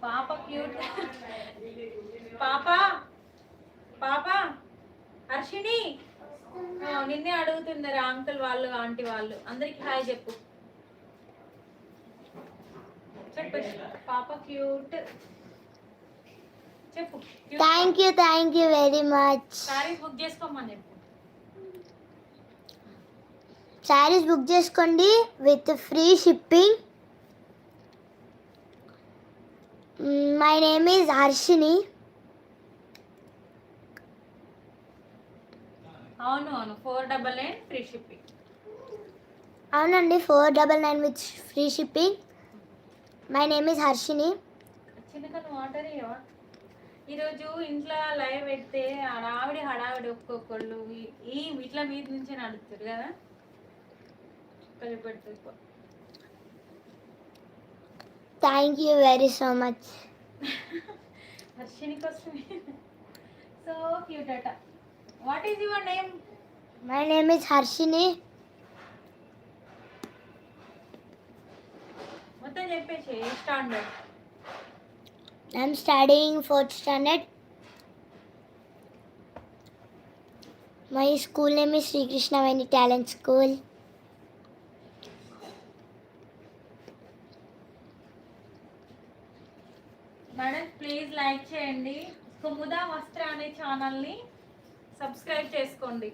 పాప క్యూట్. పాప పాప హర్షిని నిన్నే అడుగుతున్నారు అంకుల్ వాళ్ళు ఆంటీ వాళ్ళు. అందరికి హాయ్ చెప్పు. చెప్పు పాప క్యూట్ చెప్పు. Thank you very much. Saris book చేసుకోమని చెప్పు. శారీస్ బుక్ చేసుకోండి with free shipping. My name is Harshini. అవును 499 ఫ్రీ షిప్పింగ్. అవునండి 499 with free shipping. My name is Harshini. చిన్నగా వాటర్ ఈరోజు ఇంట్లో లైవ్ పెడితే హడావిడి ఒక్కొక్కళ్ళు ఈ ఇట్ల మీద నుంచే నడుస్తారు కదా. పెడుతుంది. Thank you very so much. Harshini కోసమే. సో క్యూట్ అట. What is your name? My name is Harshini. మొత్తం చెప్పేసి ఏ standard? I'm studying 4th standard. My school name is Srikrishnaveni talent school. Madam please like చేయండి. కుముదా వస్త్ర అనే ఛానల్ని సబ్స్క్రైబ్ చేసుకోండి.